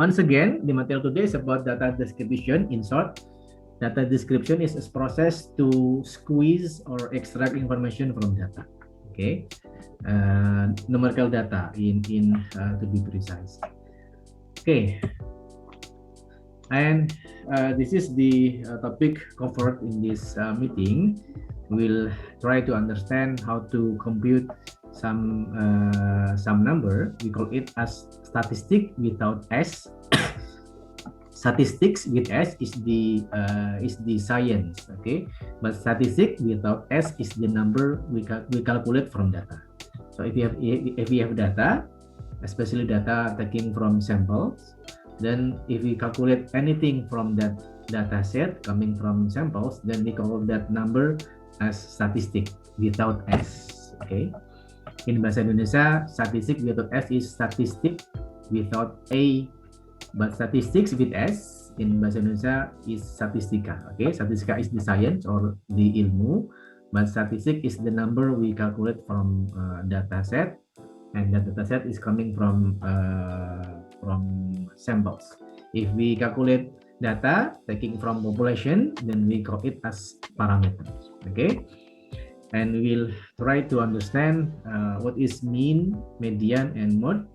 Once again, the material today is about data description. In short, data description is a process to squeeze or extract information from data. Okay, numerical data in to be precise. Okay, and this is the topic covered in this meeting. We'll try to understand how to compute some number. We call it as statistic without S. Statistics with S is the science, okay? But statistic without S is the number we calculate from data. So if you have data, especially data taken from samples, then if we calculate anything from that data set coming from samples, then we call that number as statistic without S. Okay. In bahasa Indonesia, statistik without S is statistic without A. But statistics with S in bahasa Indonesia is statistika. Okay, statistika is the science or the ilmu, but statistic is the number we calculate from data set, and that data set is coming from samples. If we calculate data taking from population, then we call it as parameters. Okay, and we'll try to understand what is mean, median, and mode,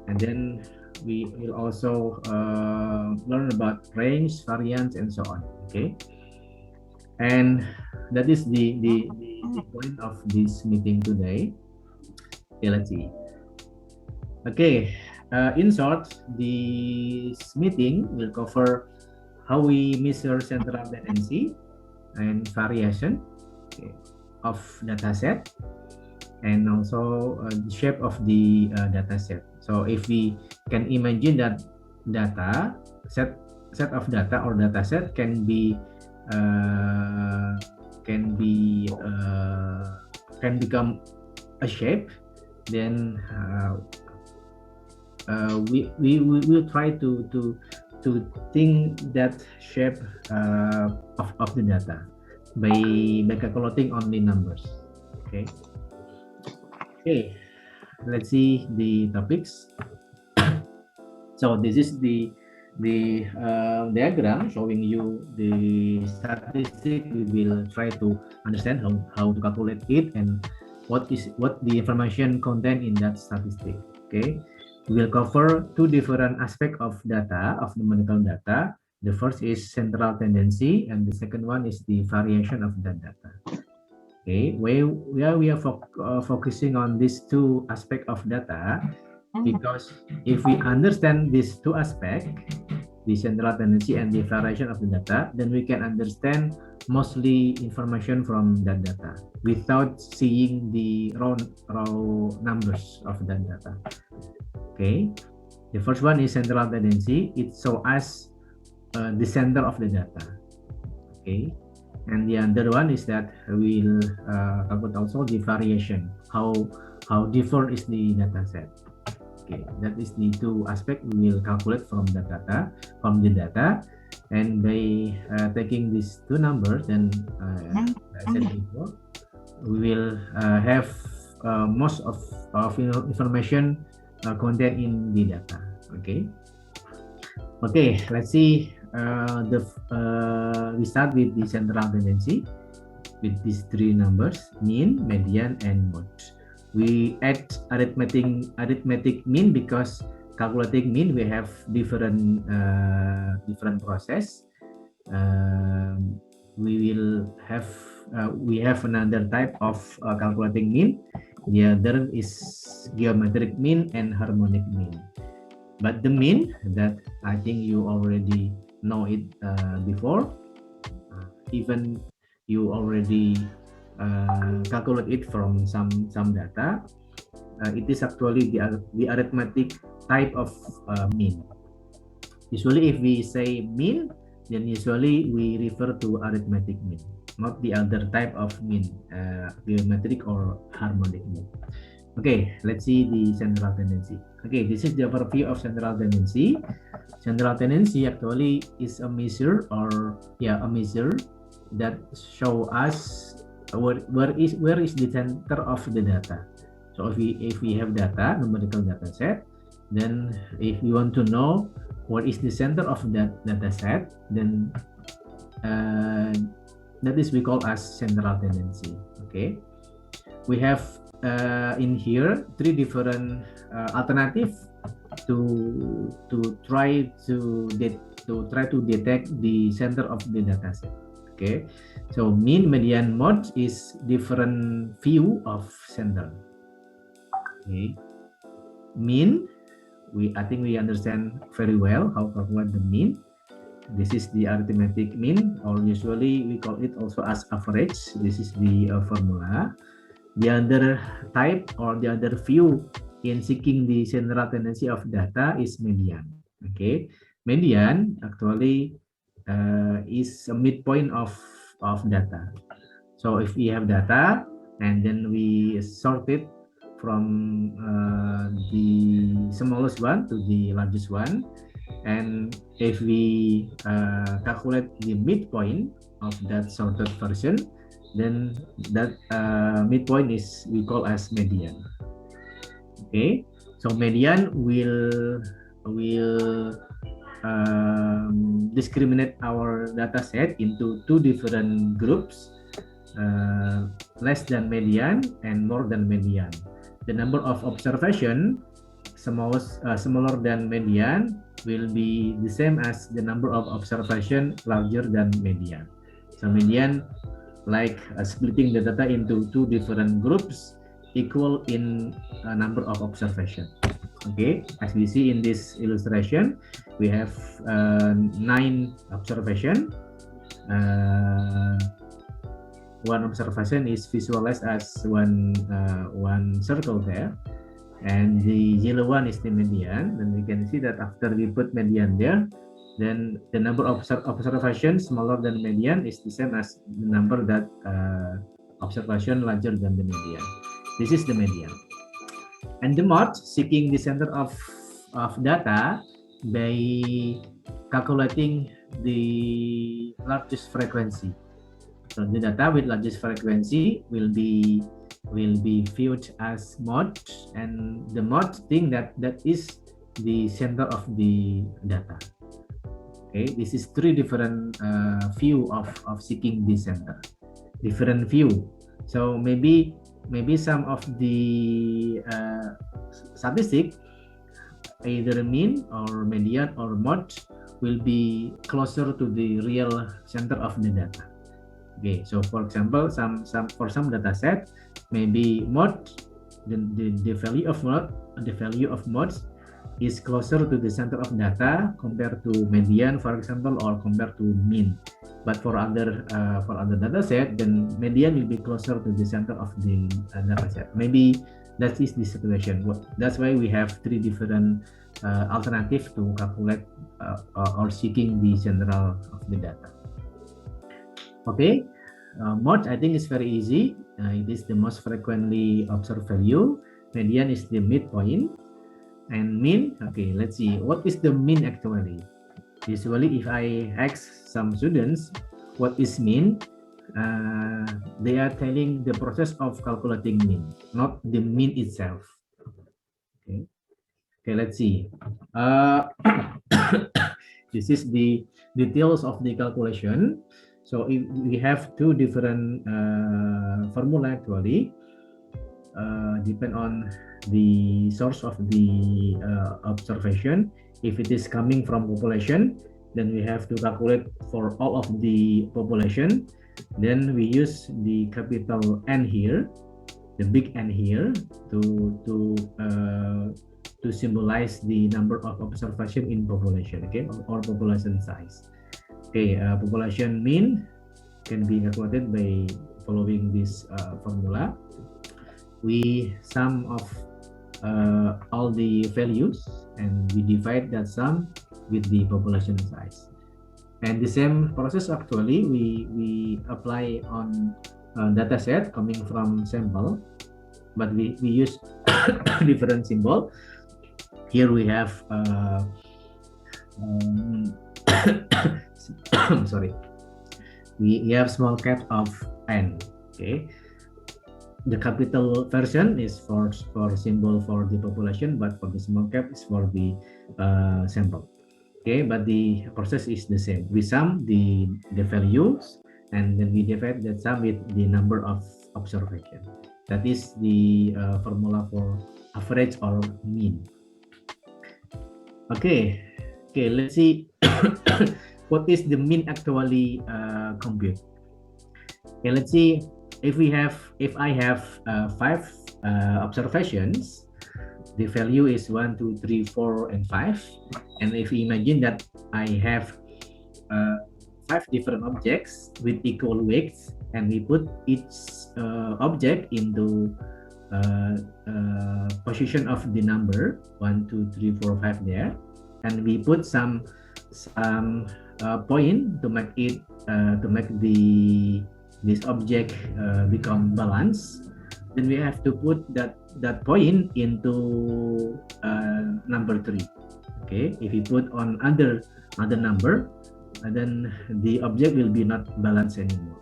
and then we will also learn about range, variance, and so on. Okay, and that is the point of this meeting today. Okay, let's see. Okay, in short, this meeting will cover how we measure central tendency and variation, okay, of data set, and also the shape of the data set. So if we can imagine that data set of data or data set can become a shape, then we will try to think that shape of the data by calculating only numbers. Okay. Okay, let's see the topics. So this is the diagram showing you the statistic. We will try to understand how to calculate it and what the information contained in that statistic. Okay, we will cover two different aspects of data, of numerical data. The first is central tendency, and the second one is the variation of that data. Okay, we are focusing on these two aspects of data because if we understand these two aspects, the central tendency and the variation of the data, then we can understand mostly information from that data without seeing the raw numbers of that data. Okay, the first one is central tendency. It shows us the center of the data. Okay. And the other one is that we'll calculate also the variation, how different is the data set. Okay, that is the two aspects we will calculate from the data, and by taking these two numbers, then as I said before, we will have most of information contained in the data. Okay. Okay, let's see. We start with the central tendency with these three numbers: mean, median, and mode. We add arithmetic mean because calculating mean we have different process. We have another type of calculating mean. The other is geometric mean and harmonic mean. But the mean that I think you already know it before, even you already calculate it from some data. It is actually the arithmetic type of mean. Usually, if we say mean, then usually we refer to arithmetic mean, not the other type of mean, geometric or harmonic mean. Okay, let's see the central tendency. Okay, this is the overview of central tendency. Central tendency actually is a measure that show us where is the center of the data. So if we have data, numerical data set, Then if you want to know what is the center of that data set, then that is we call as central tendency. Okay, we have in here three different alternative to try to detect the center of the data set. Okay, so mean, median, mode is different view of center. Okay, mean, I think we understand very well how to calculate the mean. This is the arithmetic mean, or usually we call it also as average. This is the formula. The other type or the other view in seeking the central tendency of data is median. Okay, median actually is a midpoint of data. So if we have data and then we sort it from the smallest one to the largest one, and if we calculate the midpoint of that sorted version, then that midpoint is we call as median. Okay, so median will discriminate our data set into two different groups, less than median and more than median. The number of observation smaller than median will be the same as the number of observation larger than median. So median, like splitting the data into two different groups, equal in number of observation. Okay, as we see in this illustration, we have 9 observation. One observation is visualized as one circle there, and the yellow one is the median. Then we can see that after we put median there, then the number of observations smaller than median is the same as the number that observation larger than the median. This is the median. And the mode, seeking the center of data by calculating the largest frequency. So the data with largest frequency will be viewed as mode, and the mode thing that is the center of the data. Okay, this is three different view of seeking the center, different view. So maybe some of the statistic, either mean or median or mode, will be closer to the real center of the data. Okay, so for example, for some data set, maybe mode, the value of mode is closer to the center of data compared to median, for example, or compared to mean. But for other data set, then median will be closer to the center of the data set. Maybe that is the situation. That's why we have three different alternatives to calculate or seeking the central of the data. Okay, mode I think is very easy. It is the most frequently observed value. Median is the midpoint, and mean. Okay, let's see what is the mean actually. Usually, if I ask some students what is mean, they are telling the process of calculating mean, not the mean itself. Okay, let's see. This is the details of the calculation. So if we have two different formula actually, depend on the source of the observation. If it is coming from population, then we have to calculate for all of the population. Then we use the capital N here, the big N here, to symbolize the number of observation in population, okay, or population size. Okay, population mean can be calculated by following this formula. We sum of all the values and we divide that sum with the population size. And the same process actually we apply on data set coming from sample, but we use different symbol. Here we have sorry, we have small cap of N. Okay, the capital version is for symbol for the population, but for the small cap is for the sample. Okay, but the process is the same. We sum the values and then we divide that sum with the number of observation. That is the formula for average or mean. Okay, let's see what is the mean actually compute. Okay, let's see if I have 5 observations. The value is 1, 2, 3, 4, and 5. And if we imagine that I have 5 different objects with equal weights, and we put each object into position of the number 1, 2, 3, 4, 5 there, and we put some point to make it this object become balanced. Then we have to put that point into number 3. Okay, if you put on other number, then the object will be not balanced anymore.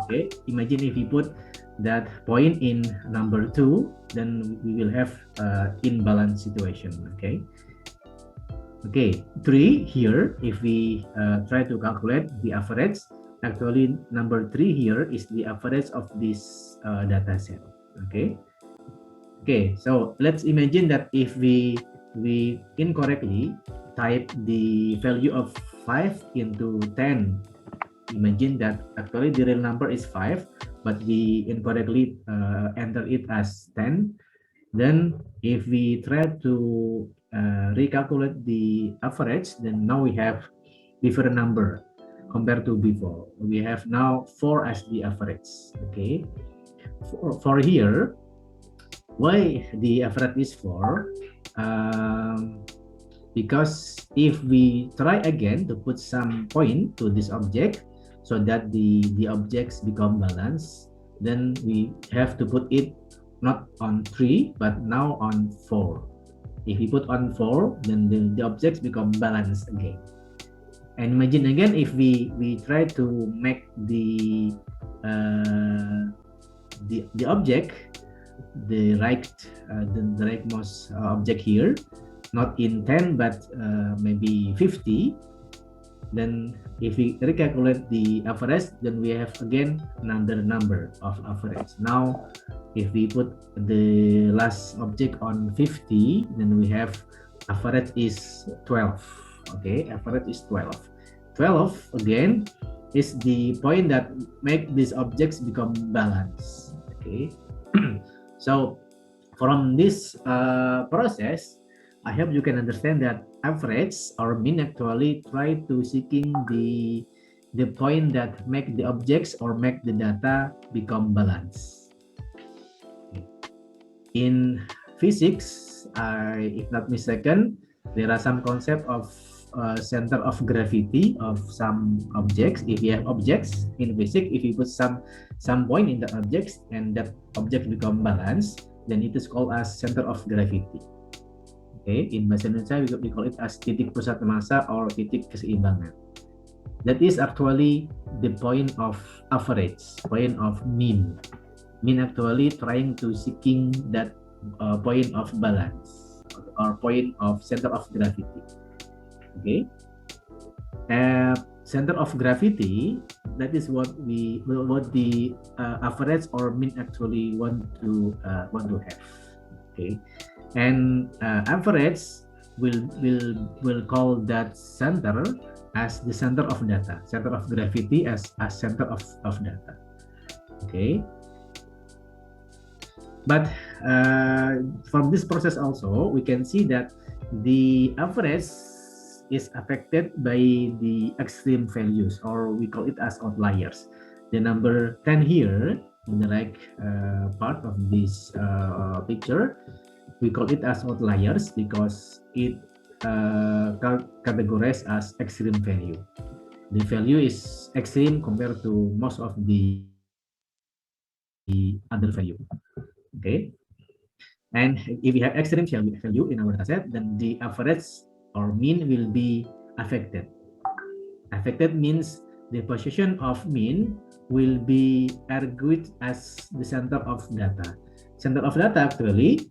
Okay, imagine if you put that point in number 2, then we will have imbalance situation. Okay, 3 here, if we try to calculate the average, actually number 3 here is the average of this data set. Okay, so let's imagine that if we incorrectly type the value of 5 into 10, imagine that actually the real number is 5, but we incorrectly enter it as 10. Then if we try to recalculate the average, then now we have different number compared to before. We have now 4 as the average. Okay, for here, why the average is 4? Because if we try again to put some point to this object so that the objects become balanced, then we have to put it not on 3 but now on 4. If we put on 4, then the objects become balanced again. And imagine again, if we try to make the object, the rightmost object here, not in 10 but maybe 50, then if we recalculate the average, then we have again another number of average. Now if we put the last object on 50, then we have average is 12. Okay, average is 12. 12 again is the point that make these objects become balanced. Okay, so from this process, I hope you can understand that average or mean actually try to seeking the point that make the objects or make the data become balanced. In physics, if not mistaken, there are some concept of center of gravity of some objects. If you have objects in physics, if you put some point in the objects and that object become balanced, then it is called as center of gravity. Okay, in bahasa Indonesia we call it as titik pusat massa or titik keseimbangan. That is actually the point of average, point of mean. Mean actually trying to seeking that point of balance or point of center of gravity. Okay, center of gravity, that is what the average or mean actually want to have. Okay, and average will call that center as the center of data, center of gravity as center of data. Okay, but from this process also we can see that the average is affected by the extreme values, or we call it as outliers. The number 10 here in the right part of this picture, we call it as outliers because it categorized as extreme value. The value is extreme compared to most of the other value. Okay, and if we have extreme value in our dataset, then the average or mean will be affected. Affected means the position of mean will be argued as the center of data. Center of data actually,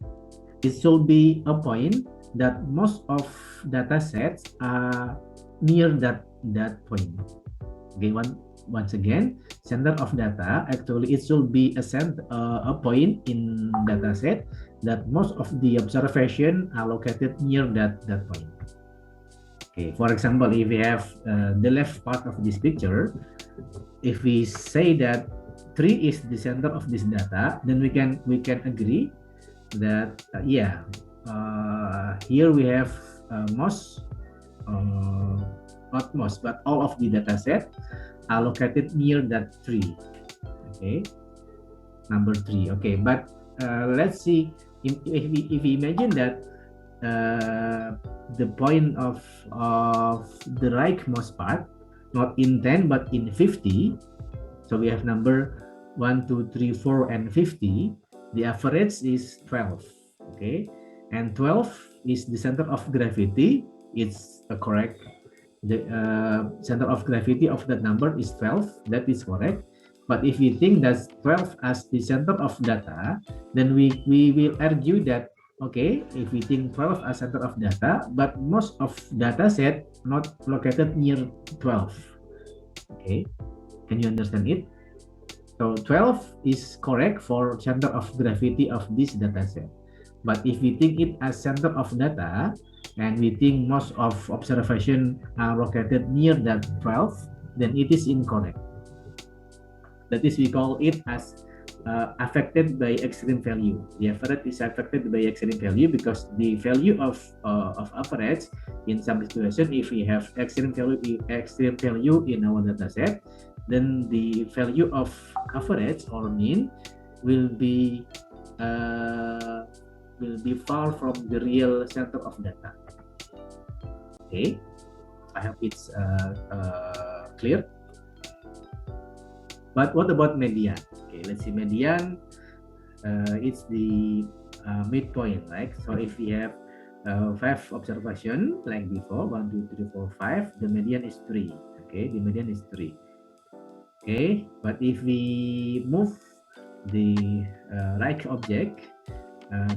it should be a point that most of data sets are near that point. Okay, once again, center of data actually it should be a point in data set that most of the observation are located near that point. Okay, for example, if we have the left part of this picture, if we say that 3 is the center of this data, then we can agree that here we have not most, but all of the data set are located near that 3. Okay, number 3. Okay, but let's see if we imagine that the point of the rightmost part not in 10 but in 50. So we have number 1, 2, 3, 4, and 50. The average is 12. Okay, and 12 is the center of gravity. It's correct. The center of gravity of that number is 12. That is correct. But if we think that 12 as the center of data, then we will argue that okay, if we think 12 as center of data, but most of data set not located near 12. Okay, can you understand it? So 12 is correct for center of gravity of this data set. But if we think it as center of data, and we think most of observation are located near that 12, then it is incorrect. That is, we call it as affected by extreme value. The average is affected by extreme value because the value of average in some situation, if we have extreme value in our data set, then the value of average or mean will be far from the real center of data. Okay, I hope it's clear. But what about median? Okay, let's see median. It's the midpoint, right? So if we have 5 observation like before, 1, 2, 3, 4, 5, the median is 3. Okay, the median is 3. Okay, but if we move the right object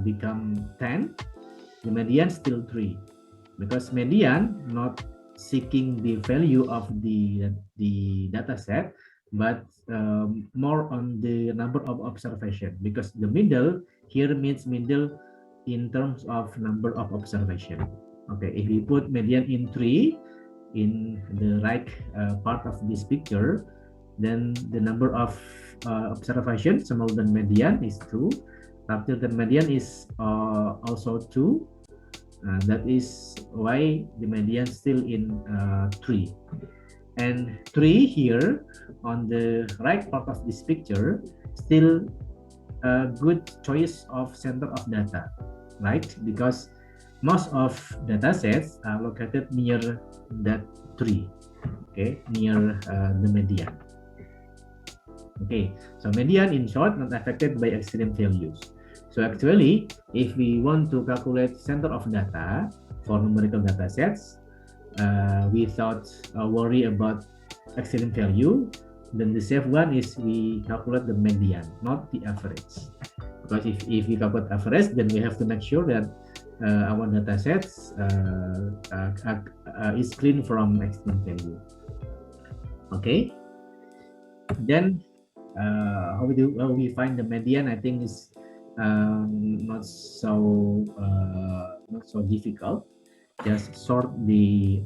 become 10, the median still 3, because median not seeking the value of the data set, but more on the number of observation, because the middle here means middle in terms of number of observation. Okay, if we put median in 3 in the right part of this picture, then the number of observation smaller than median is 2. After the median is also 2. That is why the median still in 3. And 3 here on the right part of this picture still a good choice of center of data, right? Because most of data sets are located near that 3. Okay, near the median. Okay, so median in short not affected by extreme values. So actually, if we want to calculate center of data for numerical data sets without worry about extreme value, then the safe one is we calculate the median, not the average. Because if we calculate average, then we have to make sure that our data sets is clean from extreme value. Okay. Then how we find the median? I think is not so difficult. Just sort the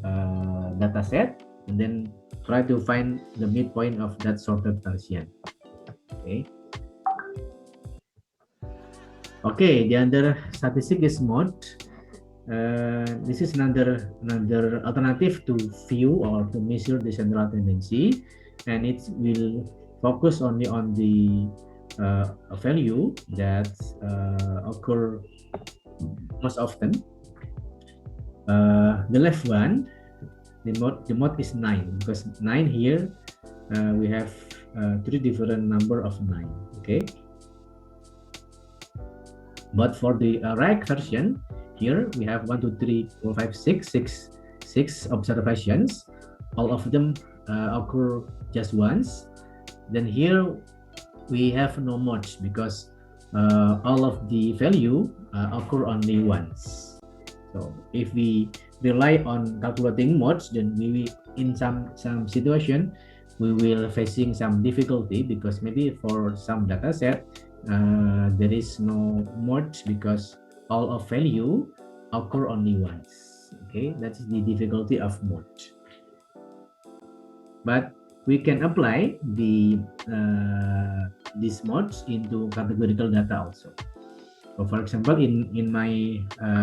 data set and then try to find the midpoint of that sorted version. Okay. Okay, the other statistic is mode. This is another alternative to view or to measure the central tendency, and it will focus only on the value that occur most often. The left one, the mode is 9, because 9 here we have 3 different number of 9. Okay, but for the right version, here we have 1, 2, 3, 4, 5, 6 observations. All of them occur just once, then here we have no mods because all of the value occur only once. So if we rely on calculating mods, then we will, in some situation, we will facing some difficulty because maybe for some data set there is no mods because all of value occur only once. Okay, that's the difficulty of mod. But we can apply these mods into categorical data also. So for example, in my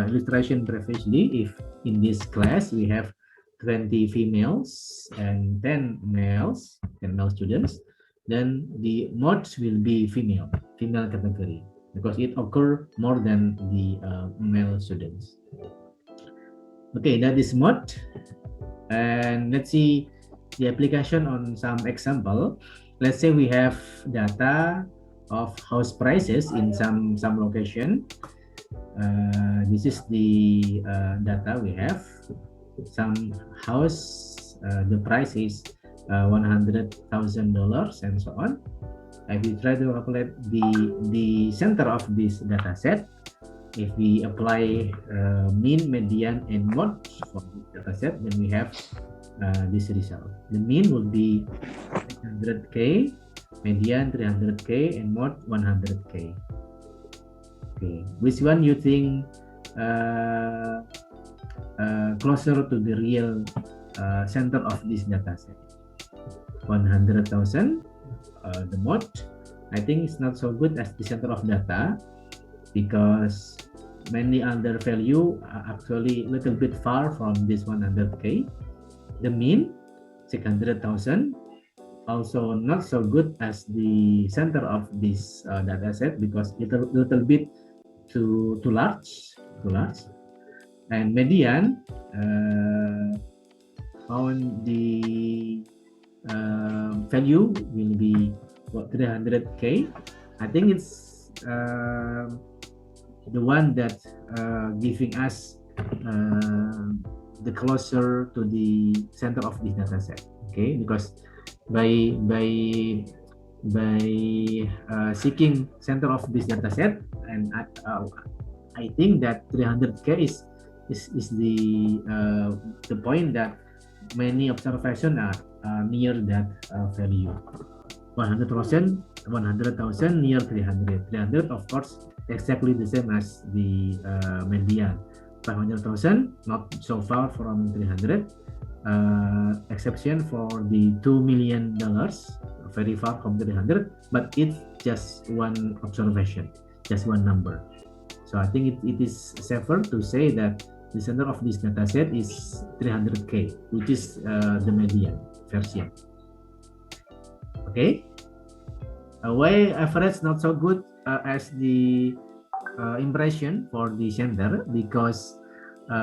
illustration previously, if in this class we have 20 females and 10 males, 10 male students, then the mods will be female category because it occur more than the male students. Okay, that is mod. And let's see the application on some example. Let's say we have data of house prices in some location. This is the data we have. Some house, the price is $100,000 and so on. If we try to calculate the center of this data set, if we apply mean, median, and mode for this data set, then we have this result. The mean would be 100K, median 300K, and mode 100K. Okay, which one you think closer to the real center of this data set? 100,000, the mode. I think it's not so good as the center of data because many other value are actually a little bit far from this 100K. The mean 600,000 also not so good as the center of this data set because little bit too large. And median on the value will be 300K. I think it's the one that giving us the closer to the center of this data set. Okay, because by seeking center of this data set, and I think that 300K is the point that many observations are near that value. 100,000 near 300 of course exactly the same as the median. 500,000 not so far from 300, exception for the $2 million, very far from 300, but it's just one observation, just one number. So I think it is safer to say that the center of this data set is 300K, which is the median version. Okay, why average not so good as the impression for the center? Because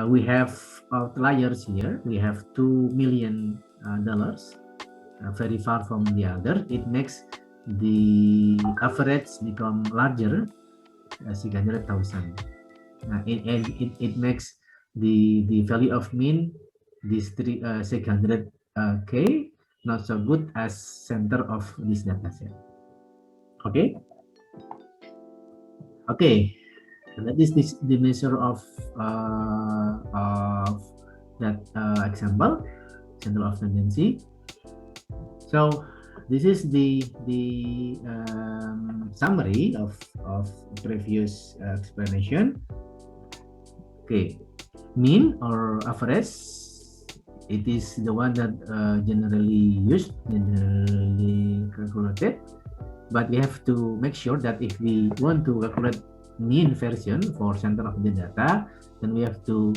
we have outliers here. We have $2 million, very far from the other. It makes the average become larger, 600,000. It makes the value of mean, this 600K, not so good as center of this data set. Okay. That is the measure of that example, center of tendency. So this is the summary of previous explanation. Okay, mean or average, it is the one that generally calculated, but we have to make sure that if we want to calculate mean version for center of the data, then we have to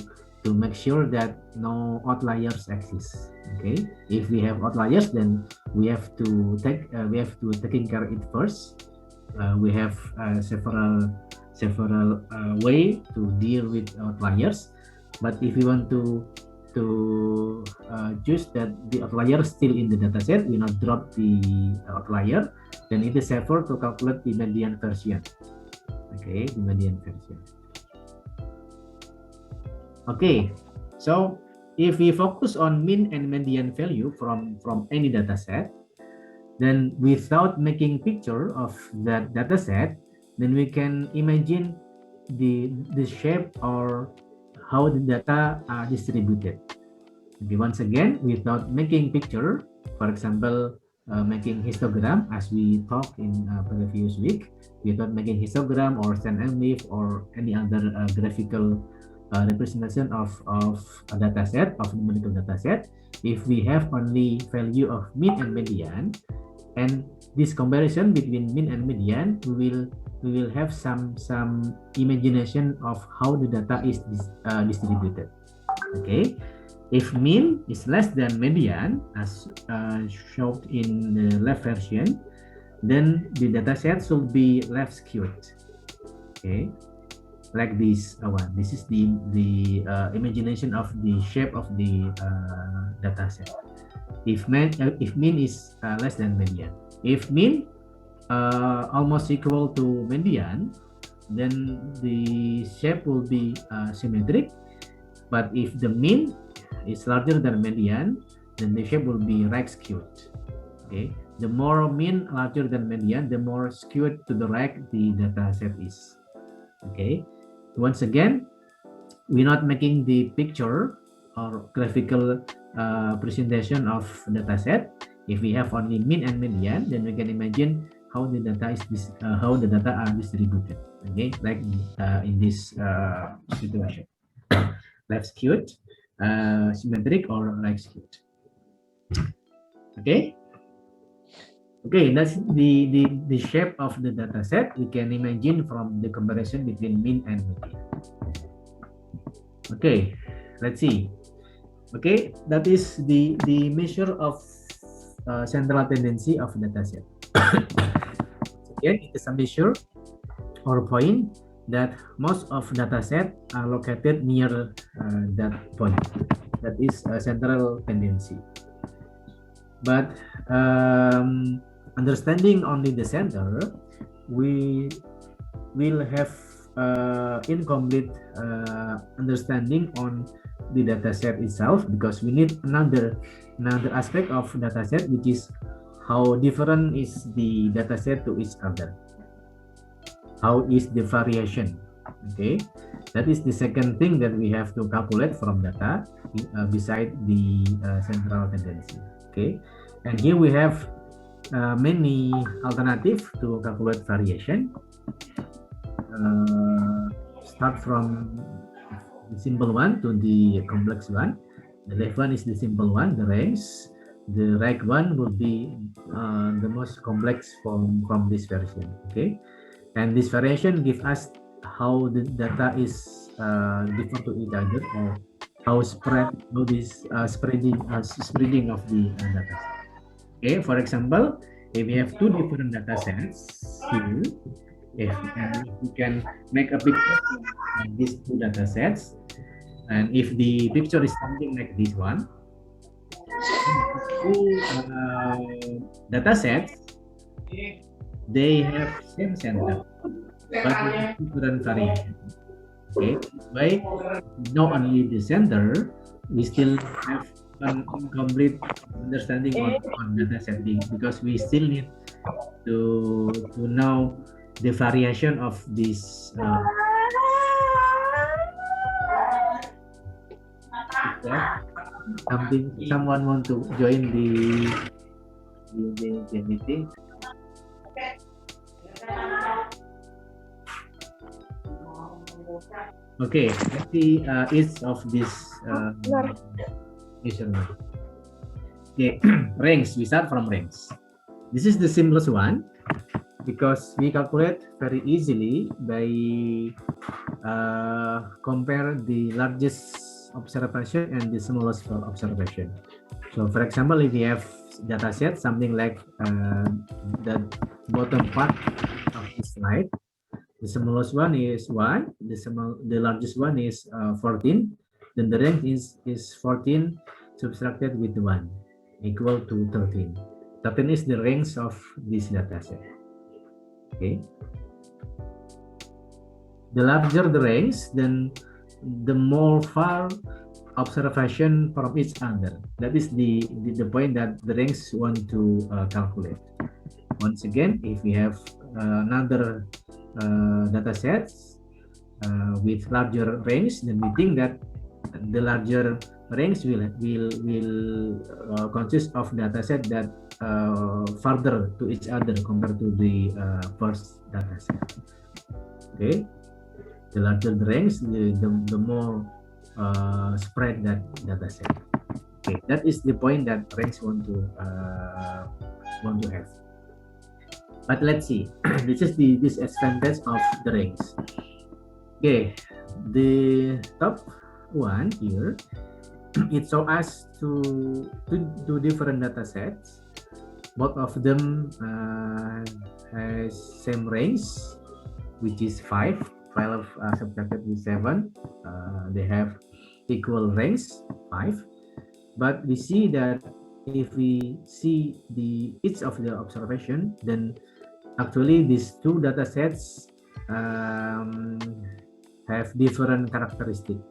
make sure that no outliers exist. Okay, if we have outliers, then we have to taking care of it first. We have several way to deal with outliers, but if we want to choose that the outlier still in the data set, we not drop the outlier, then it is safer to calculate the median version. Okay, the median version. Okay, so if we focus on mean and median value from any data set, then without making picture of that data set, then we can imagine the shape or how the data are distributed. Okay, once again, without making picture, for example, making histogram as we talked in previous week, without making histogram or SNMWave or any other graphical representation of a data set, of numerical data set, if we have only value of mean and median, and this comparison between mean and median, we will have some imagination of how the data is distributed. Okay, if mean is less than median, as shown in the left version, then the data set should be left skewed. Okay, like this one. This is the imagination of the shape of the data set. If mean is less than median, if mean almost equal to median, then the shape will be symmetric. But if the mean is larger than median, then the shape will be right skewed. Okay, the more mean larger than median, the more skewed to the right the data set is. Okay, once again, we're not making the picture or graphical presentation of data set. If we have only mean and median, then we can imagine how the data is how the data are distributed. Okay, like in this situation, left skewed, symmetric, or right skewed. Okay. Okay, that's the shape of the data set we can imagine from the comparison between mean and median. Okay, let's see. Okay, that is the measure of central tendency of data set. Again, it is a measure or point that most of data set are located near that point. That is a central tendency. But understanding only the center, we will have incomplete understanding on the data set itself, because we need another aspect of data set, which is how different is the data set to each other. How is the variation? Okay, that is the second thing that we have to calculate from data beside the central tendency. Okay, and here we have many alternatives to calculate variation. Start from the simple one to the complex one. The left one is the simple one, the range. The right one will be the most complex from this version. Okay, and this variation gives us how the data is different to each other, or how this spreading of the data set. Okay, for example, if we have two different data sets here, if we can make a picture of these two data sets, and if the picture is something like this one, two data sets, they have same center, but different variation. Okay, by not only the center, we still have an incomplete understanding on data setting, because we still need to know the variation of this someone want to join the meeting? Okay, let's see each of this measurement. Okay, range. We start from range. This is the simplest one, because we calculate very easily by compare the largest observation and the smallest observation. So, for example, if we have data set something like the bottom part of the slide, the smallest one is 1, the largest one is 14, then the range is 14 subtracted with 1 equal to 13. 13 is the range of this data set. Okay. The larger the range, then the more far observation from each other. That is the point that the ranks want to calculate. Once again, if we have another data sets with larger range, then we think that the larger range will consist of data set that further to each other compared to the first data set. Okay, the larger the range, the more spread that data set. Okay, that is the point that ranks want to have. But let's see. This is the disadvantage of the ranks. Okay, the top one here, it shows us two different data sets. Both of them has same range, which is 5 subtracted with 7. They have equal range 5, but we see that if we see each of the observation, then actually these two data sets have different characteristics.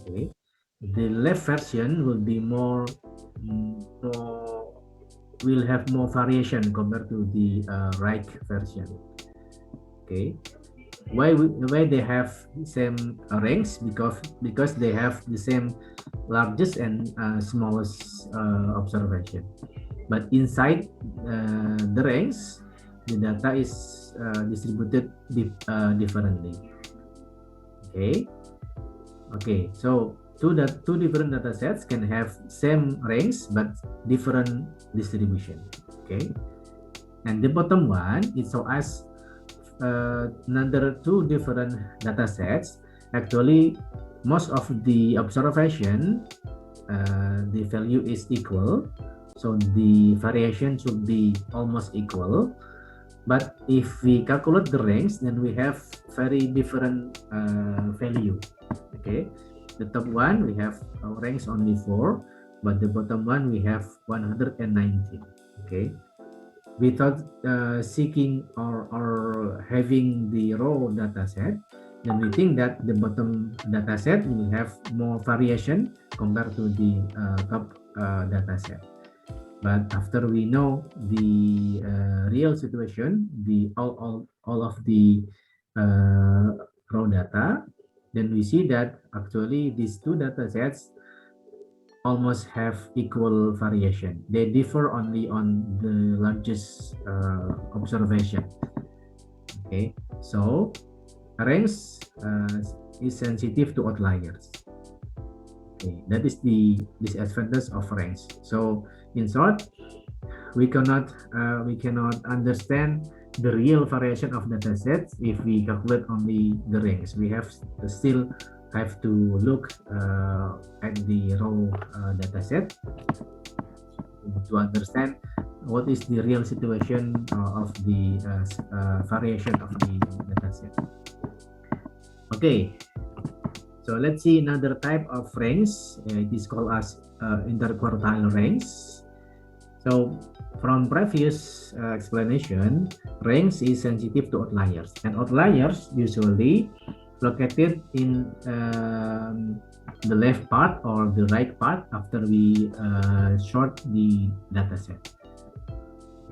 Okay, the left version will be will have more variation compared to the right version. Okay, why they have same range? Because they have the same largest and smallest observation, but inside the range, the data is distributed differently. Okay, so two different data sets can have same range but different distribution. Okay, and the bottom one, it shows us another two different data sets. Actually, most of the observation, the value is equal, so the variation should be almost equal. But if we calculate the range, then we have very different value. Okay, the top one we have range only 4, but the bottom one we have 119. Okay, without seeking or having the raw data set, then we think that the bottom data set will have more variation compared to the top data set. But after we know the real situation, all of the raw data, then we see that actually these two data sets almost have equal variation. They differ only on the largest observation. Okay, so range is sensitive to outliers. Okay, that is the disadvantage of range. So in short, we cannot understand the real variation of data sets if we calculate only the range. We still have to look at the raw data set to understand what is the real situation of the variation of the data set. Okay, so let's see another type of range. It is called as interquartile range. So from previous explanation, range is sensitive to outliers, and outliers usually located in the left part or the right part after we sort the data set.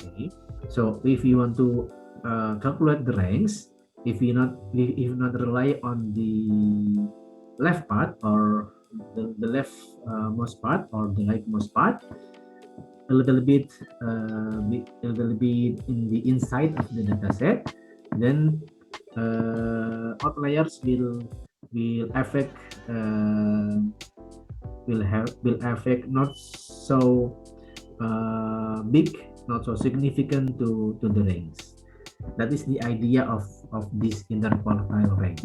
Okay, so if you want to calculate the range, if you not rely on the left part or the left most part or the rightmost part, a little bit in the inside of the data set, then outliers will affect not so big, not so significant to the range. That is the idea of this interquartile range.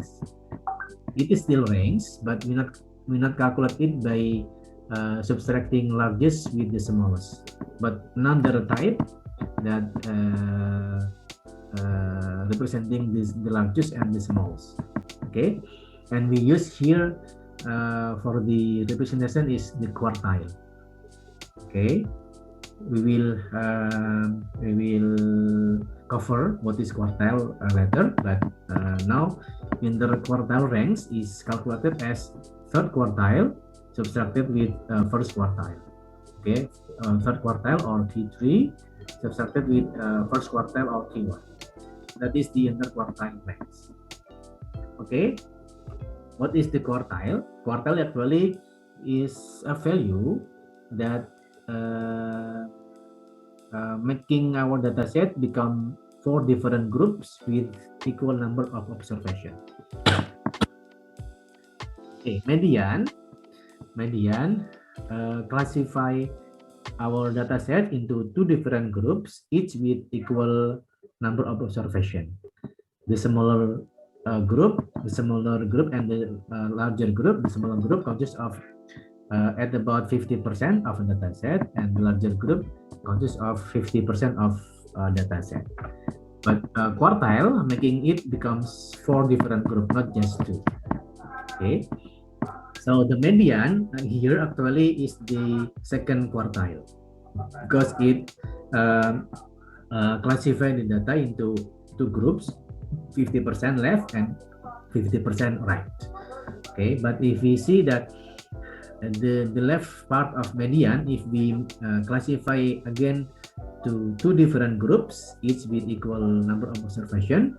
It is still range, but we not calculate it by subtracting largest with the smallest, but another type that representing the largest and the smallest. Okay, and we use here for the representation is the quartile. Okay, we will cover what is quartile later, but now interquartile range is calculated as third quartile, subtracted with first quartile. Okay, third quartile or T3 subtracted with first quartile or T1. That is the interquartile ranks. Okay, what is the quartile? Quartile actually is a value that making our dataset become 4 different groups with equal number of observation. Okay, median classify our dataset into 2 different groups, each with equal number of observation. The smaller group, and the larger group. The smaller group consists of at about 50% of a dataset, and the larger group consists of 50% of dataset. But quartile making it becomes 4 different groups, not just 2. Okay. So the median here actually is the second quartile because it classified the data into 2 groups, 50% left and 50% right. Okay, but if we see that the left part of median, if we classify again to 2 different groups, each with equal number of observation,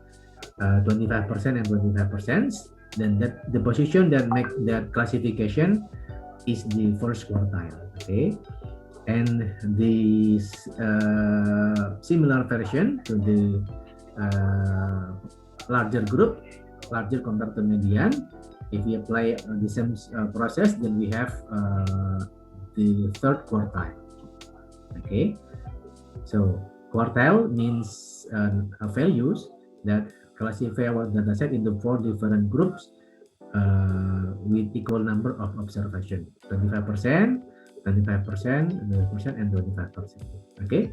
25% and 25%, then that the position that make that classification is the first quartile. Okay, and the similar version to the larger group, larger compared to median. If we apply the same process, then we have the third quartile. Okay, so quartile means values that classify our dataset into 4 different groups with equal number of observation: 25%, 25%, 20%, and 25%. Okay,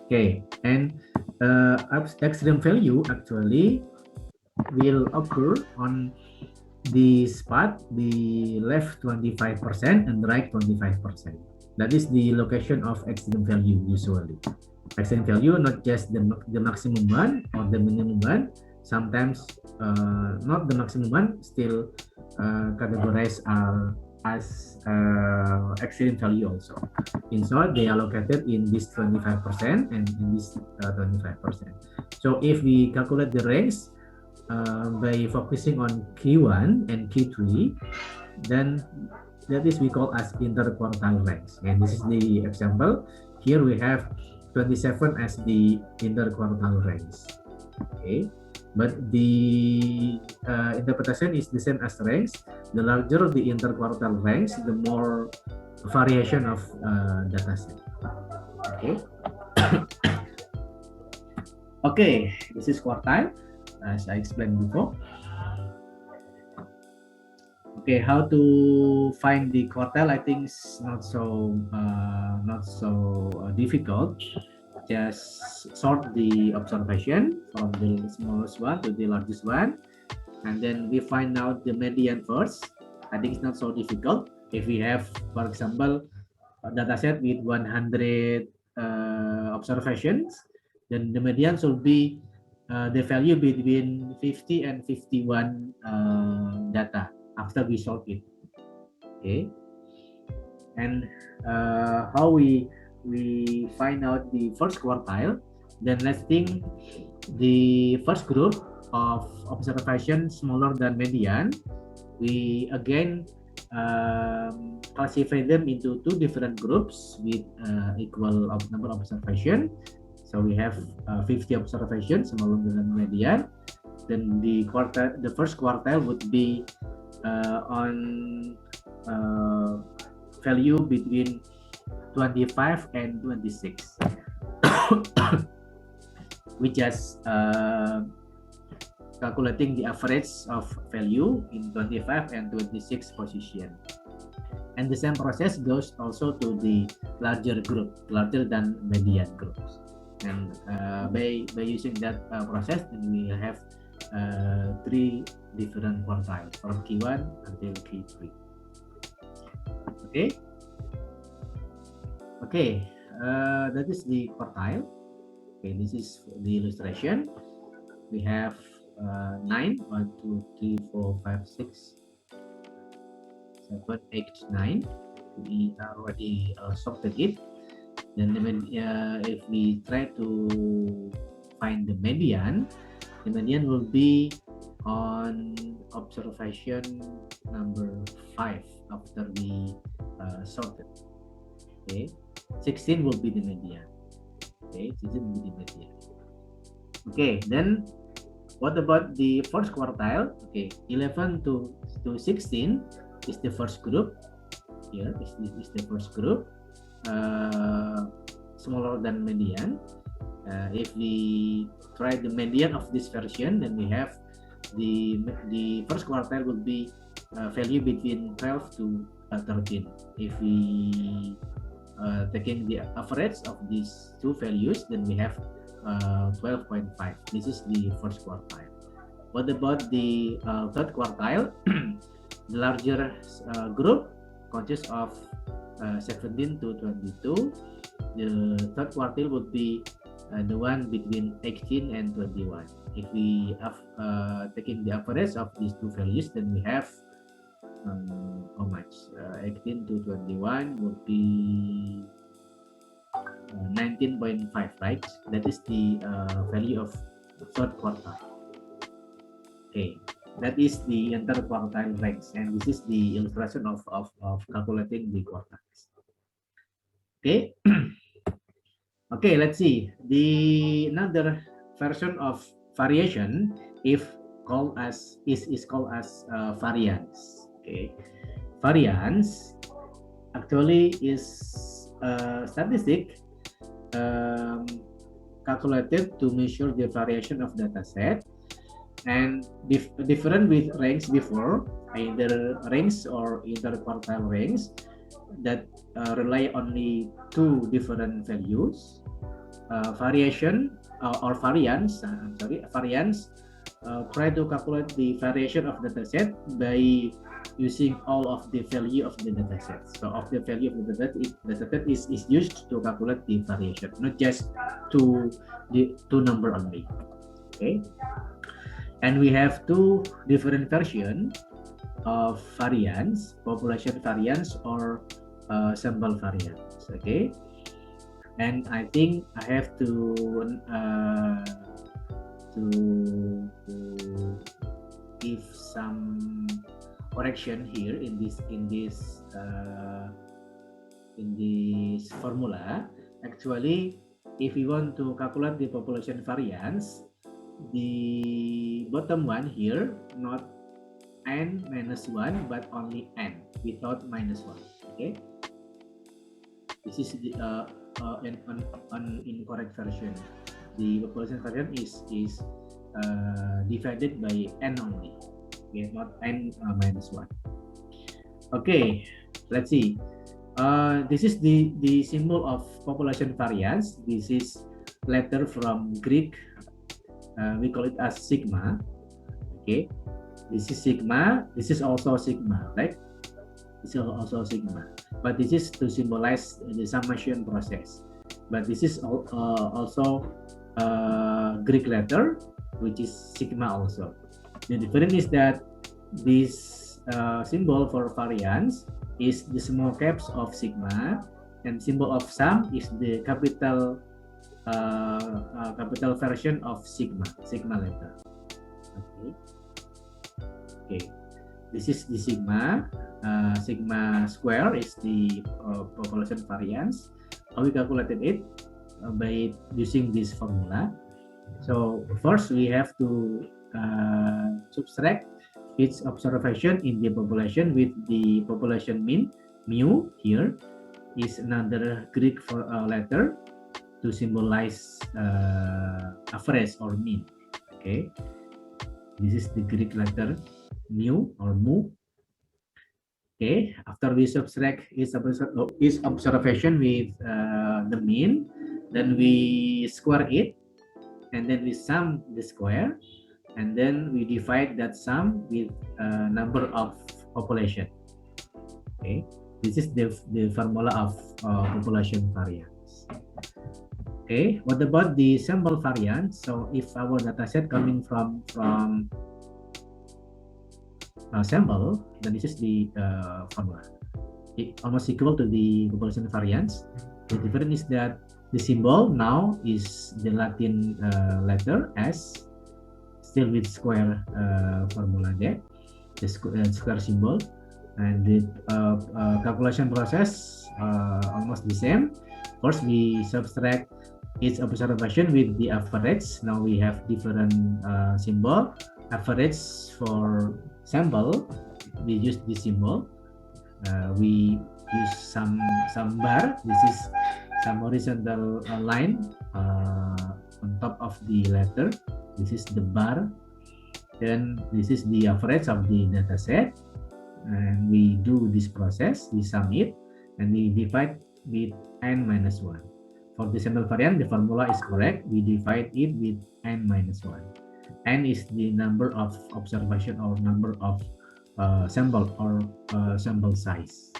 okay, and extreme value actually will occur on the spot, the left 25% and right 25%. That is the location of extreme value usually. Extreme value not just the maximum one or the minimum one. Sometimes not the maximum one, still categorized as extreme value also. In short, they are located in this 25% and in this 25%. So if we calculate the range by focusing on Q1 and Q3, then that is we call as interquartile range. And this is the example. Here we have 27 as the interquartile range. Okay, but the interpretation is the same as range. The larger the interquartile range, the more variation of data set. Okay. Okay, this is quartile, as I explained before. Okay, how to find the quartile? I think it's not so difficult. Just sort the observation from the smallest one to the largest one, and then we find out the median first. I think it's not so difficult. If we have, for example, a dataset with 100 observations, then the median should be the value between 50 and 51 data after we sort it. Okay, and how we find out the first quartile? Then let's think the first group of observation smaller than median. We again classify them into 2 different groups with equal number of observation. So we have 50 observations smaller than median. Then the first quartile would be on value between 25 and 26. We just calculating the average of value in 25 and 26 position. And the same process goes also to the larger group, larger than median groups. And by using that process, then we have 3 different quartiles from Q1 until Q3. Okay. Okay, that is the quartile. Okay, this is the illustration. We have 9, 1, 2, 3, 4, 5, 6, 7, 8, 9. We already sorted it. Then if we try to find the median will be on observation number 5 after we sorted. Okay, 16 will be the median. Okay, 16 will be the median. Okay, then what about the first quartile? Okay, 11 to 16 is the first group. Here is the first group, smaller than median. If we try the median of this version, then we have the first quartile will be value between 12 to 13. If we taking the average of these two values, then we have 12.5. This is the first quartile. What about the third quartile? The larger group consists of 17 to 22. The third quartile would be the one between 18 and 21. If we have taking the average of these two values, then we have how much? 18 to 21 would be 19.5, right? That is the value of the third quartile. Okay, that is the interquartile range, and this is the illustration of calculating the quartiles. Okay. Okay, let's see the another version of variation if called as is called as variance. Okay, variance actually is a statistic calculated to measure the variation of data set, and different with range before, either range or interquartile range that rely only two different values. Variation or variance, variance try to calculate the variation of the dataset by using all of the value of the dataset. So of the value of the dataset is used to calculate the variation, not just two number only. Okay, and we have two different versions of variance: population variance or sample variance. Okay, and I think I have to give some correction here in this formula. Actually, if we want to calculate the population variance, the bottom one here, not n minus 1 but only n without minus 1. Okay, this is the an incorrect version. The population variance is divided by n only, okay, not n minus 1. Okay, let's see. This is the symbol of population variance. This is letter from Greek. We call it as sigma. Okay, this is sigma. This is also sigma, right? This is also sigma, but this is to symbolize the summation process. But this is also Greek letter, which is sigma also. The difference is that this symbol for variance is the small caps of sigma, and symbol of sum is the capital version of sigma letter. Okay. Okay, this is the sigma. Sigma square is the population variance. How we calculated it? By using this formula. So first we have to subtract each observation in the population with the population mean. Mu here is another Greek letter to symbolize average or mean. Okay, this is the Greek letter mu or mu. Okay, after we subtract each observation with the mean, then we square it, and then we sum the square, and then we divide that sum with number of population. Okay, this is the formula of population variance. Okay, what about the sample variance? So if our dataset coming from sample, then this is the formula. It almost equal to the population variance. The difference is that the symbol now is the Latin letter S, still with square formula there, the square symbol, and the calculation process almost the same. First, we subtract each observation with the average. Now we have different symbol. Average for sample, we use this symbol. We use some bar. This is some horizontal line on top of the letter. This is the bar. Then this is the average of the data set. And we do this process, we sum it, and we divide with n-1. For the sample variant, the formula is correct. We divide it with n-1. N is the number of observation or number of sample or sample size.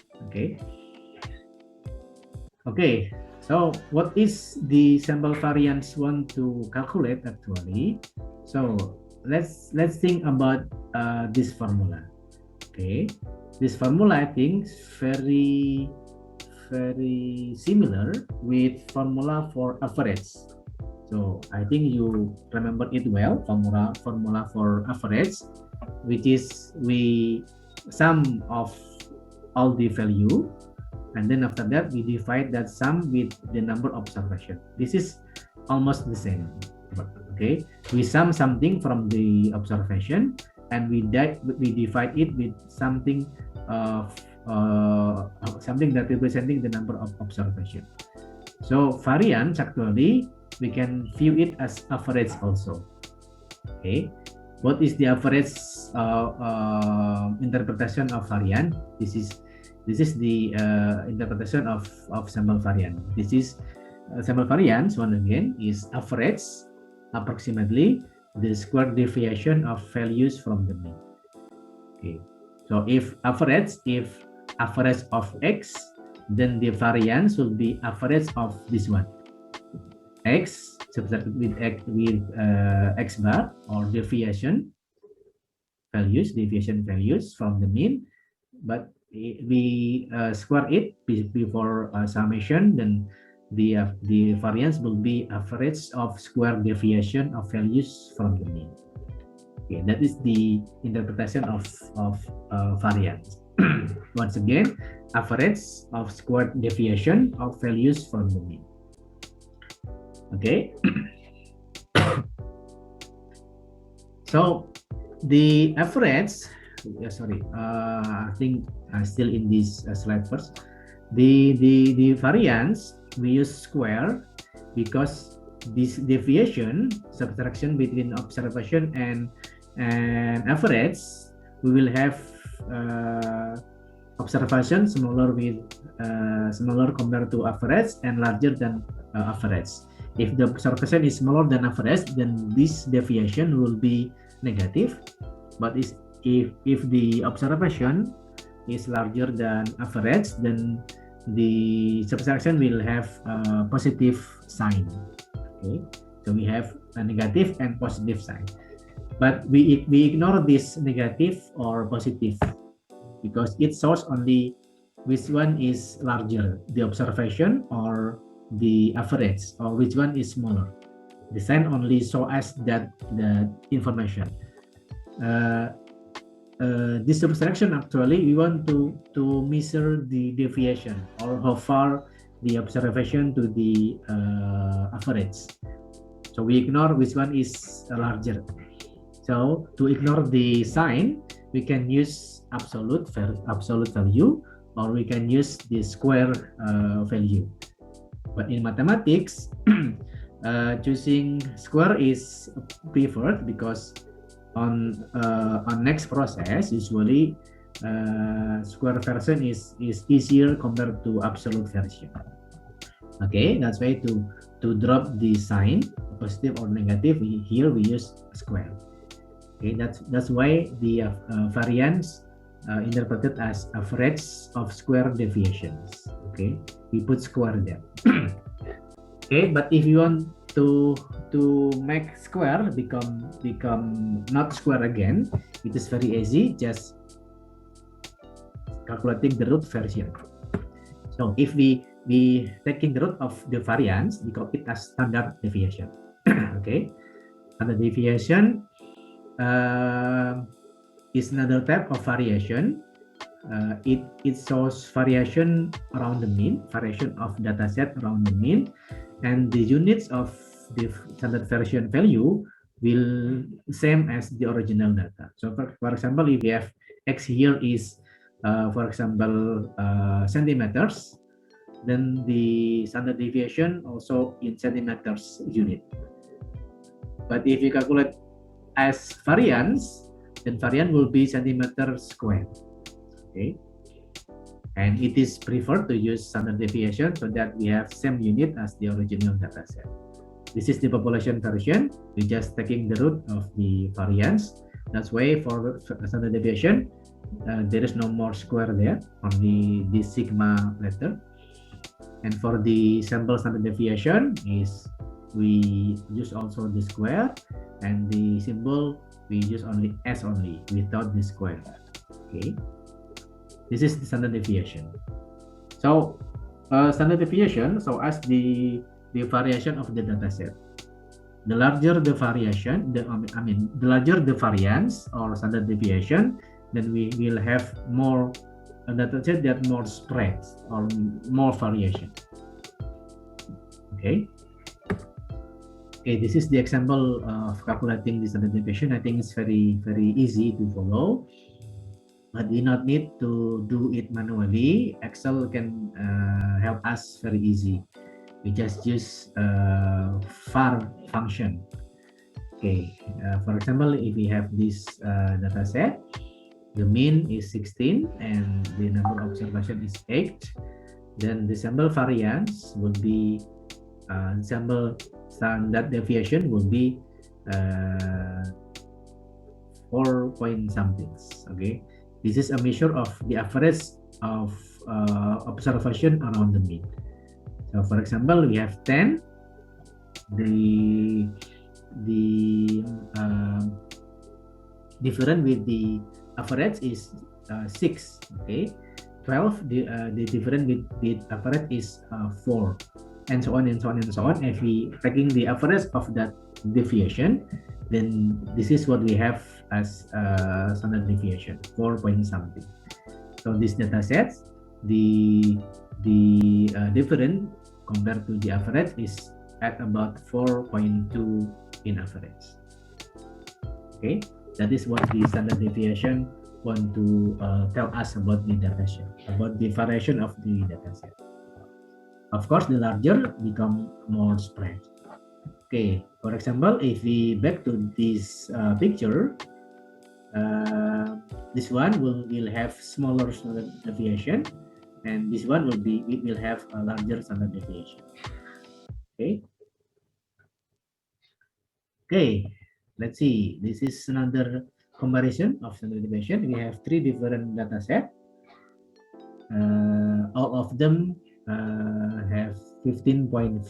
Okay, so what is the sample variance want to calculate actually? So let's think about this formula. Okay, this formula I think is very similar with formula for average. So I think you remember it well. Formula for average, which is we sum of all the value, and then after that we divide that sum with the number of observation. This is almost the same. Okay, we sum something from the observation, and we divide it with something something that representing the number of observation. So variance actually we can view it as average also. Okay, what is the average interpretation of variance? This is the interpretation of sample variance. This is sample variance. Once again, is average approximately the square deviation of values from the mean. Okay, so if average of x, then the variance will be average of this one, x subtracted with x bar, or deviation values from the mean, but we square it before summation, then the variance will be average of square deviation of values from the mean. Okay, that is the interpretation of variance. Once again, average of square deviation of values from the mean. Okay. So the average, I think I'm still in this slide first. The variance, we use square because this deviation, subtraction between observation and average, we will have observation smaller compared to average and larger than average. If the observation is smaller than average, then this deviation will be negative. But if the observation is larger than average, then the subtraction will have a positive sign. Okay, so we have a negative and positive sign. But we ignore this negative or positive because it shows only which one is larger, the observation or the average, or which one is smaller. The sign only show us that the information. This subtraction actually we want to measure the deviation or how far the observation to the average. So we ignore which one is larger. So to ignore the sign, we can use absolute value, or we can use the square value. But in mathematics, choosing square is preferred because on next process usually square version is easier compared to absolute version. Okay, that's why to drop the sign, positive or negative, here we use square. Okay, that's why the variance interpreted as average of square deviations. Okay, we put square there. Okay, but if you want to make square become not square again, it is very easy. Just calculating the root version. So if we taking the root of the variance, we call it as standard deviation. Okay, standard deviation is another type of variation. It shows variation around the mean, variation of dataset around the mean, and the units of the standard deviation value will same as the original data. So for example, if you have x here is for example centimeters, then the standard deviation also in centimeters unit. But if you calculate as variance, then variance will be centimeter square. Okay, and it is preferred to use standard deviation so that we have same unit as the original data set. This is the population version. We just taking the root of the variance. That's why for standard deviation, there is no more square there, only the sigma letter. And for the sample standard deviation is we use also the square, and the symbol we use only S only without the square. Okay, this is the standard deviation. So standard deviation, so as the variation of the data set. The larger the variation, the larger the variance or standard deviation, then we will have more data set that more spreads or more variation. Okay. Okay, this is the example of calculating the standard deviation. I think it's very easy to follow, but we not need to do it manually. Excel can help us very easy. We just use var function. Okay, for example, if we have this data set, the mean is 16 and the number of observation is 8, then the sample variance will be sample standard deviation will be 4 point something. Okay, this is a measure of the average of observation around the mean. So for example, we have 10. The difference with the average is 6. Okay, 12. The difference with average is 4, and so on and so on and so on. If we taking the average of that deviation, then this is what we have as standard deviation, 4 point something. So this data sets, the difference compared to the average is at about 4.2 in average. Okay, that is what the standard deviation want to tell us about the data set, about the variation of the data set. Of course, the larger become more spread. Okay, for example, if we back to this picture, this one will have smaller standard deviation, and this one will have a larger standard deviation. Okay. Okay, let's see. This is another comparison of standard deviation. We have 3 different data sets. All of them have 15.5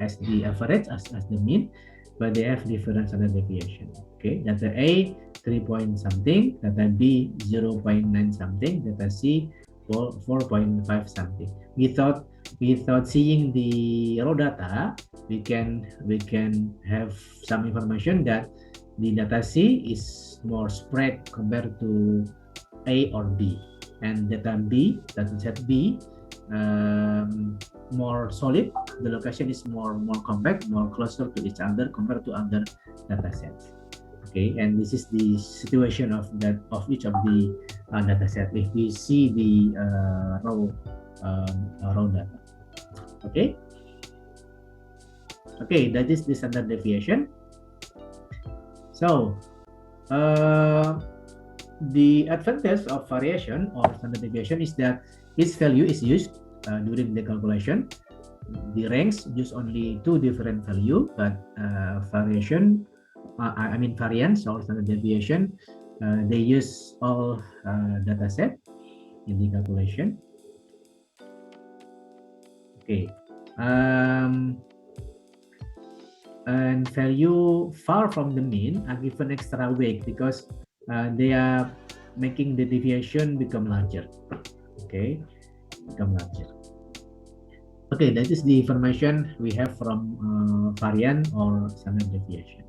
as the average, as the mean, but they have different standard deviation. Okay, data A 3 point something, data B 0.9 something, data C 4.5 something. Without seeing the raw data, we can have some information that the data C is more spread compared to A or B, and data set B more solid. The location is more compact, more closer to each other compared to other data sets. Okay, and this is the situation of each of the data set. If we see the raw data. Okay. Okay, that is the standard deviation. So the advantage of variation or standard deviation is that its value is used during the calculation. The range use only 2 different value, but variance or standard deviation, they use all data set in the calculation. Okay, and value far from the mean are given extra weight because they are making the deviation become larger. Okay, become larger. Okay, that is the information we have from variance or standard deviation.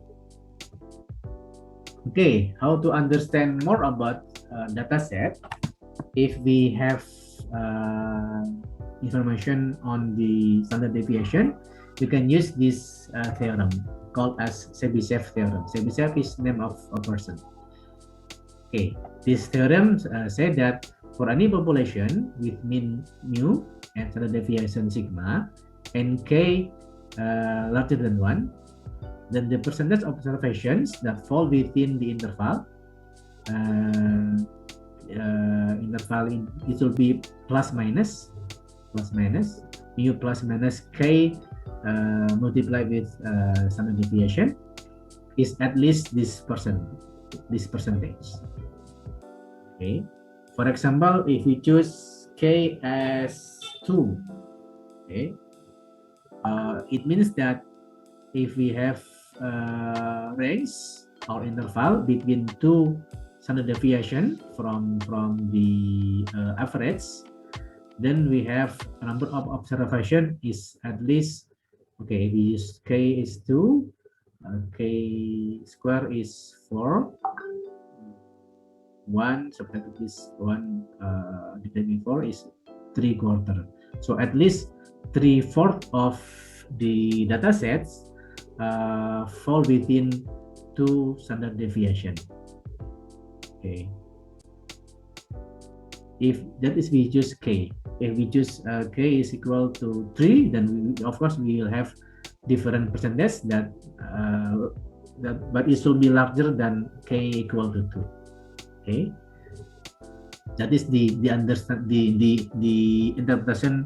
Okay, how to understand more about data set? If we have information on the standard deviation, we can use this theorem called as Chebyshev theorem. Chebyshev is name of a person. Okay, this theorem said that for any population with mean mu and standard deviation sigma and k larger than 1, then the percentage of observations that fall within the interval it will be plus minus mu plus minus k multiplied with standard deviation is at least this percentage. Okay, for example, if we choose k as 2, okay, it means that if we have range or interval between two standard deviation from the average, then we have a number of observation is at least, okay, we use k is 2, k square is 4, 1 subtracted this 1 divided by 4 is 3/4. So at least 3/4 of the data sets fall within two standard deviation. Okay, if that is we choose k, if we choose k is equal to 3, then of course we will have different percentage that but it should be larger than k equal to 2. Okay, that is the interpretation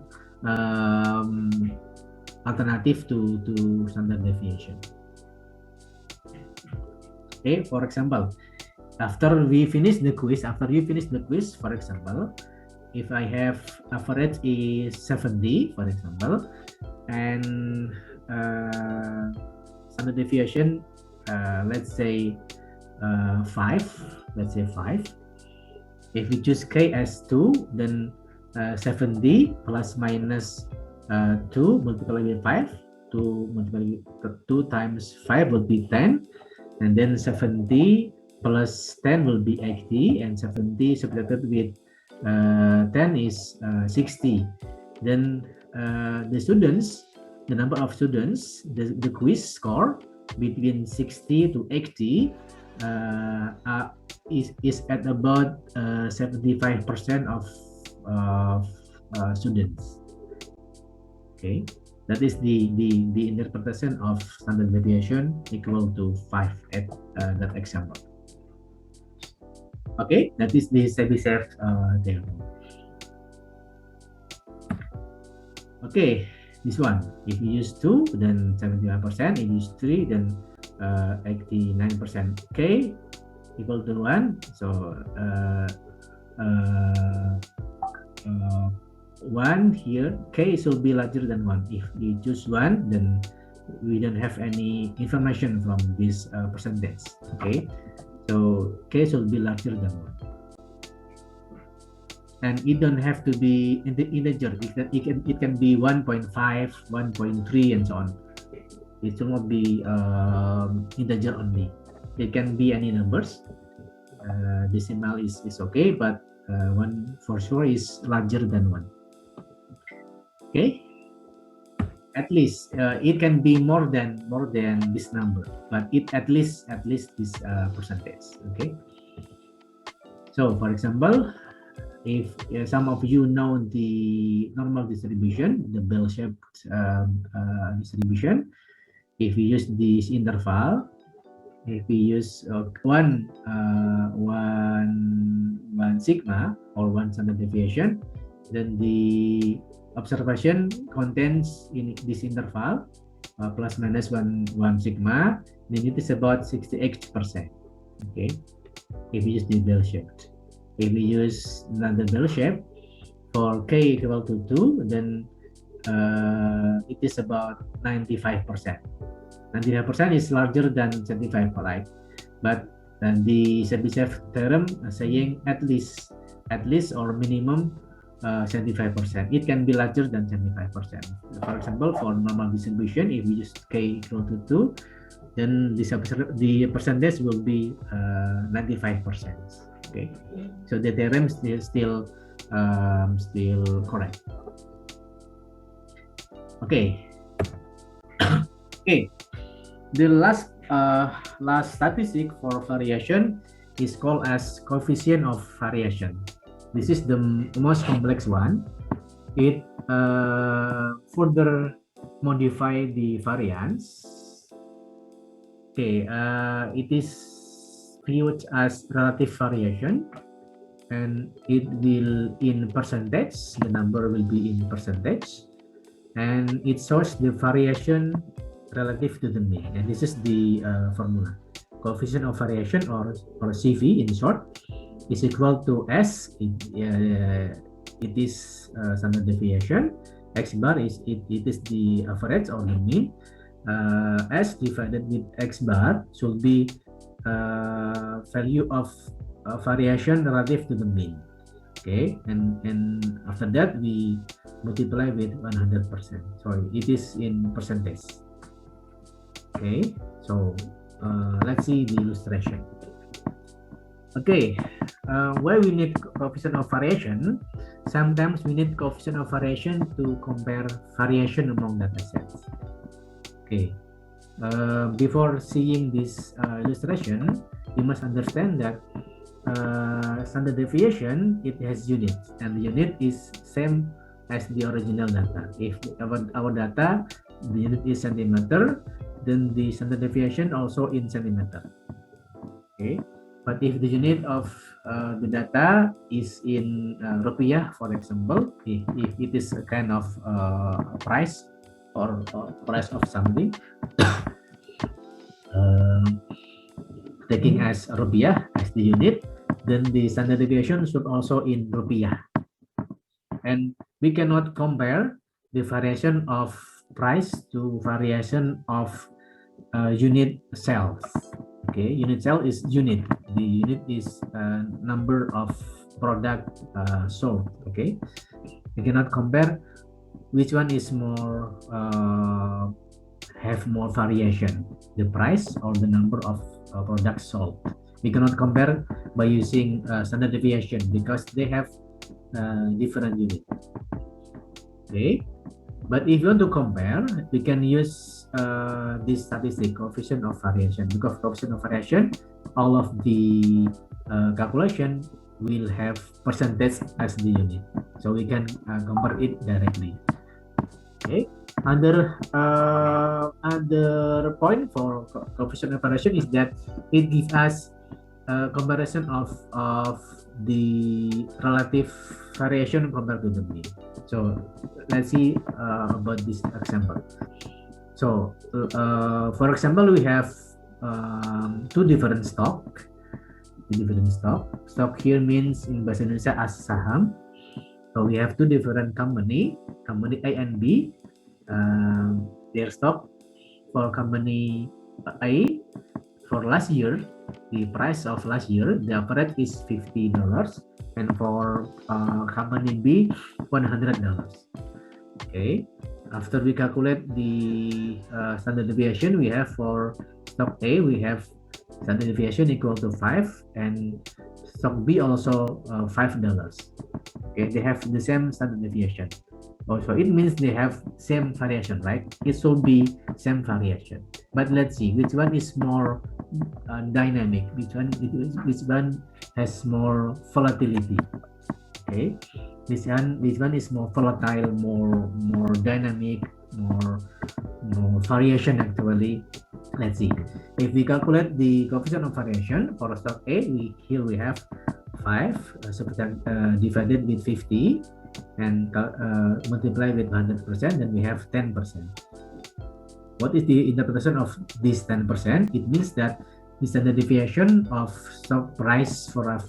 alternative to standard deviation. Okay, for example, after you finish the quiz, for example, if I have average is 70, for example, and standard deviation, let's say 5. If we choose k as 2, then 70 plus minus 2 multiplied by 5. 2 multiplied by 2 times 5 will be 10, and then 70 plus 10 will be 80, and 70 subtracted with 10 is 60. Then the number of students, the quiz score between 60 to 80 is at about 75% of students. Okay, that is the interpretation of standard deviation equal to 5 at that example. Okay, that is the Chebyshev theorem. Okay, this one, if you use 2, then 71%. If you use 3, then 89%. K equal to 1, so 1 here, k should be larger than 1. If we choose 1, then we don't have any information from this percentage. Okay, so k should be larger than 1, and it don't have to be in the integer. It can be 1.5, 1.3, and so on. It should not be integer only. It can be any numbers. Decimal is okay, but 1 for sure is larger than 1. Okay, at least it can be more than this number, but it at least this percentage. Okay, so for example, if some of you know the normal distribution, the bell-shaped distribution, if we use this interval, if we use one sigma or one standard deviation, then the observation contains in this interval plus minus one sigma, then it is about 68%. Okay, if we use the bell shape. If we use another bell shape for k equal to 2, then it is about 95%. 95% is larger than 75, right? But the Chebyshev theorem saying at least or minimum 75%. It can be larger than 75%. For example, for normal distribution, if we use k equal to 2, then the percentage will be 95%. Okay, so the theorem is still correct. Okay. Okay, the last statistic for variation is called as coefficient of variation. This is the most complex one. It further modify the variance. Okay, it is viewed as relative variation, and it will in percentage. The number will be in percentage, and it shows the variation relative to the mean. And this is the formula. Coefficient of variation, or CV in short, is equal to S. It is standard deviation. X bar is it is the average or the mean. S divided with X bar should be value of variation relative to the mean. Okay, and after that we multiply with 100%. So it is in percentage. Okay, so let's see the illustration. Okay, why we need coefficient of variation? Sometimes we need coefficient of variation to compare variation among data sets. Okay, before seeing this illustration, you must understand that standard deviation, it has units, and the unit is same as the original data. If our data, the unit is centimeter, then the standard deviation also in centimeter. Okay, but if the unit of the data is in rupiah, for example, if it is a kind of price or price of something, taking as rupiah as the unit, then the standard deviation should also in rupiah. And we cannot compare the variation of price to variation of unit cells. Okay, unit cell is unit. The unit is number of product sold. Okay, we cannot compare which one is more have more variation, the price or the number of products sold. We cannot compare by using standard deviation because they have different unit. Okay, but if you want to compare, we can use this statistic, coefficient of variation, because coefficient of variation, all of the calculation will have percentage as the unit, so we can compare it directly. Okay, other point for coefficient of variation is that it gives us comparison of the relative variation compared to the mean. So let's see about this example. So for example, we have two different stock. Stock here means in bahasa Indonesia as saham. So we have two different company A and B. Their stock for company A, for last year, the price of last year, the average is $50, and for company B, $100. Okay, after we calculate the standard deviation, we have for stock A, we have standard deviation equal to 5, and stock B also $5. Okay, they have the same standard deviation. Also, it means they have same variation, right? It should be same variation. But let's see which one is more dynamic, which one has more volatility. Okay, which one is more volatile, more dynamic, more variation actually. Let's see. If we calculate the coefficient of variation for stock A, here we have 5 divided with 50 and multiply with 100%, then we have 10%. What is the interpretation of this 10%? It means that the standard deviation of stock price for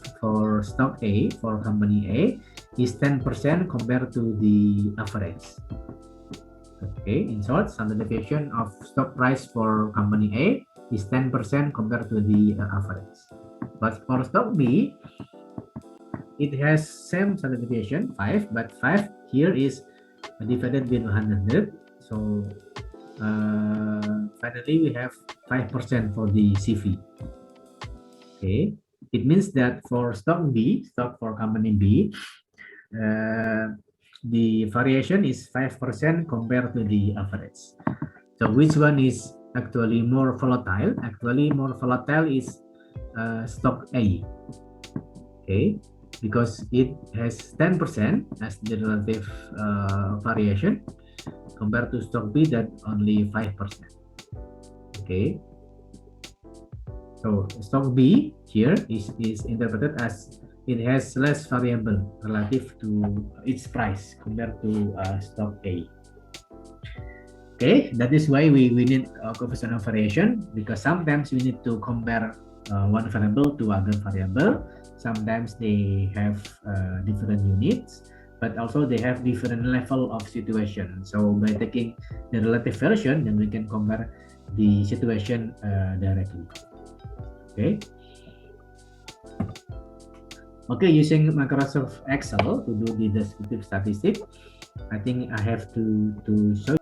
stock A, for company A, is 10% compared to the average. Okay, in short, standard deviation of stock price for company A is 10% compared to the average. But for stock B, it has same standard deviation 5, but 5 here is divided by 100. So finally we have 5% for the CV. Okay, it means that for stock B, stock for company B, the variation is 5% compared to the average. So which one is actually more volatile? Actually, more volatile is stock A. Okay, because it has 10% as the relative variation compared to stock B that only 5%. Okay, so stock B here is interpreted as it has less variable relative to its price compared to stock A. Okay, that is why we need coefficient of variation, because sometimes we need to compare one variable to other variable. Sometimes they have different units, but also they have different level of situation. So by taking the relative version, then we can compare the situation directly. Okay. Okay, using Microsoft Excel to do the descriptive statistic, I think I have to show